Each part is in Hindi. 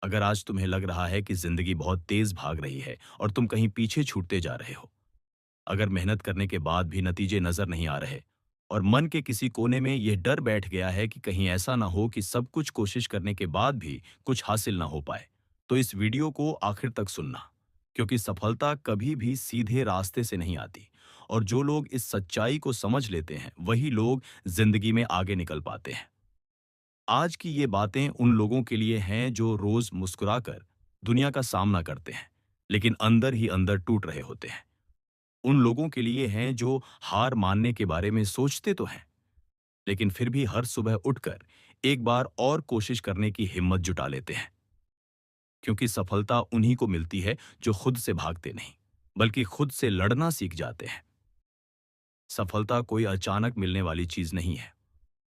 अगर आज तुम्हें लग रहा है कि जिंदगी बहुत तेज भाग रही है और तुम कहीं पीछे छूटते जा रहे हो, अगर मेहनत करने के बाद भी नतीजे नजर नहीं आ रहे और मन के किसी कोने में यह डर बैठ गया है कि कहीं ऐसा ना हो कि सब कुछ कोशिश करने के बाद भी कुछ हासिल ना हो पाए, तो इस वीडियो को आखिर तक सुनना, क्योंकि सफलता कभी भी सीधे रास्ते से नहीं आती और जो लोग इस सच्चाई को समझ लेते हैं वही लोग जिंदगी में आगे निकल पाते हैं। आज की ये बातें उन लोगों के लिए हैं जो रोज मुस्कुराकर दुनिया का सामना करते हैं, लेकिन अंदर ही अंदर टूट रहे होते हैं। उन लोगों के लिए हैं जो हार मानने के बारे में सोचते तो हैं, लेकिन फिर भी हर सुबह उठकर एक बार और कोशिश करने की हिम्मत जुटा लेते हैं। क्योंकि सफलता उन्हीं को मिलती है जो खुद से भागते नहीं, बल्कि खुद से लड़ना सीख जाते हैं। सफलता कोई अचानक मिलने वाली चीज नहीं है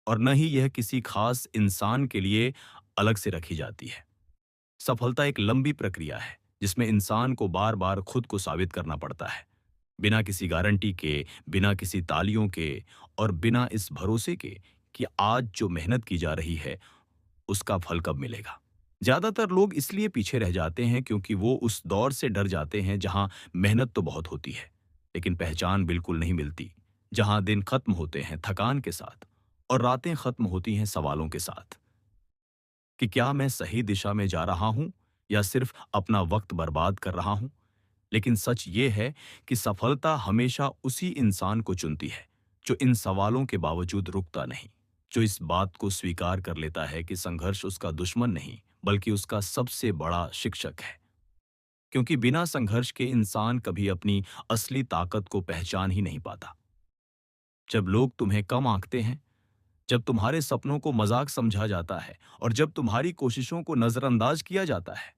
और न ही यह किसी खास इंसान के लिए अलग से रखी जाती है। सफलता एक लंबी प्रक्रिया है जिसमें इंसान को बार बार खुद को साबित करना पड़ता है, बिना किसी गारंटी के, बिना किसी तालियों के और बिना इस भरोसे के कि आज जो मेहनत की जा रही है उसका फल कब मिलेगा। ज्यादातर लोग इसलिए पीछे रह जाते हैं क्योंकि वो उस दौर से डर जाते हैं जहां मेहनत तो बहुत होती है लेकिन पहचान बिल्कुल नहीं मिलती, जहां दिन खत्म होते हैं थकान के साथ और रातें खत्म होती हैं सवालों के साथ कि क्या मैं सही दिशा में जा रहा हूं या सिर्फ अपना वक्त बर्बाद कर रहा हूं। लेकिन सच ये है कि सफलता हमेशा उसी इंसान को चुनती है जो इन सवालों के बावजूद रुकता नहीं, जो इस बात को स्वीकार कर लेता है कि संघर्ष उसका दुश्मन नहीं बल्कि उसका सबसे बड़ा शिक्षक है। क्योंकि बिना संघर्ष के इंसान कभी अपनी असली ताकत को पहचान ही नहीं पाता। जब लोग तुम्हें कम आंकते हैं, जब तुम्हारे सपनों को मजाक समझा जाता है और जब तुम्हारी कोशिशों को नजरअंदाज किया जाता है,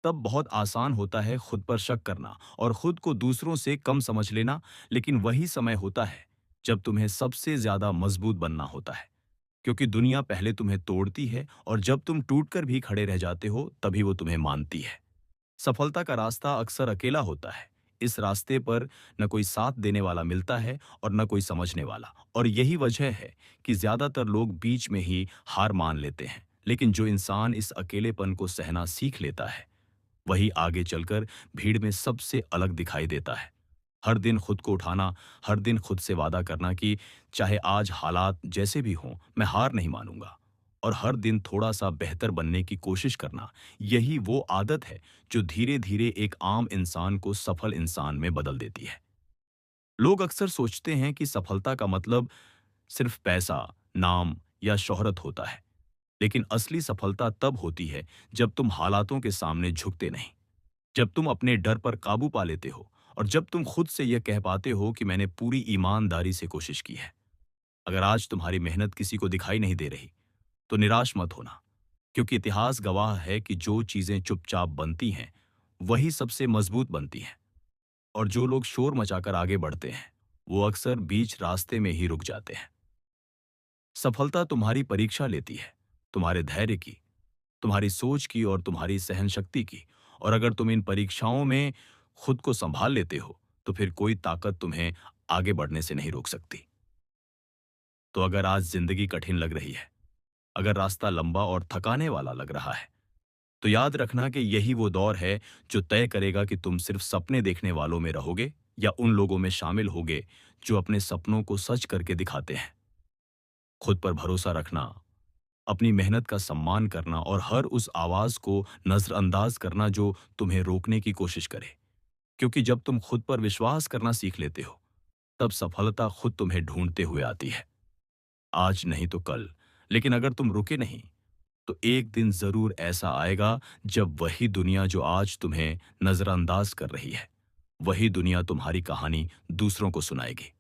तब बहुत आसान होता है खुद पर शक करना और खुद को दूसरों से कम समझ लेना। लेकिन वही समय होता है जब तुम्हें सबसे ज्यादा मजबूत बनना होता है, क्योंकि दुनिया पहले तुम्हें तोड़ती है और जब तुम टूटकर भी खड़े रह जाते हो तभी वो तुम्हें मानती है। सफलता का रास्ता अक्सर अकेला होता है। इस रास्ते पर न कोई साथ देने वाला मिलता है और न कोई समझने वाला, और यही वजह है कि ज्यादातर लोग बीच में ही हार मान लेते हैं। लेकिन जो इंसान इस अकेलेपन को सहना सीख लेता है वही आगे चलकर भीड़ में सबसे अलग दिखाई देता है। हर दिन खुद को उठाना, हर दिन खुद से वादा करना कि चाहे आज हालात जैसे भी हों मैं हार नहीं मानूंगा, और हर दिन थोड़ा सा बेहतर बनने की कोशिश करना, यही वो आदत है जो धीरे धीरे एक आम इंसान को सफल इंसान में बदल देती है। लोग अक्सर सोचते हैं कि सफलता का मतलब सिर्फ पैसा, नाम या शोहरत होता है, लेकिन असली सफलता तब होती है जब तुम हालातों के सामने झुकते नहीं, जब तुम अपने डर पर काबू पा लेते हो और जब तुम खुद से यह कह पाते हो कि मैंने पूरी ईमानदारी से कोशिश की है। अगर आज तुम्हारी मेहनत किसी को दिखाई नहीं दे रही तो निराश मत होना, क्योंकि इतिहास गवाह है कि जो चीजें चुपचाप बनती हैं वही सबसे मजबूत बनती हैं, और जो लोग शोर मचाकर आगे बढ़ते हैं वो अक्सर बीच रास्ते में ही रुक जाते हैं। सफलता तुम्हारी परीक्षा लेती है, तुम्हारे धैर्य की, तुम्हारी सोच की और तुम्हारी सहनशक्ति की, और अगर तुम इन परीक्षाओं में खुद को संभाल लेते हो तो फिर कोई ताकत तुम्हें आगे बढ़ने से नहीं रोक सकती। तो अगर आज जिंदगी कठिन लग रही है, अगर रास्ता लंबा और थकाने वाला लग रहा है, तो याद रखना कि यही वो दौर है जो तय करेगा कि तुम सिर्फ सपने देखने वालों में रहोगे या उन लोगों में शामिल होगे जो अपने सपनों को सच करके दिखाते हैं। खुद पर भरोसा रखना, अपनी मेहनत का सम्मान करना और हर उस आवाज को नजरअंदाज करना जो तुम्हें रोकने की कोशिश करे, क्योंकि जब तुम खुद पर विश्वास करना सीख लेते हो तब सफलता खुद तुम्हें ढूंढते हुए आती है। आज नहीं तो कल, लेकिन अगर तुम रुके नहीं तो एक दिन जरूर ऐसा आएगा जब वही दुनिया जो आज तुम्हें नजरअंदाज कर रही है, वही दुनिया तुम्हारी कहानी दूसरों को सुनाएगी।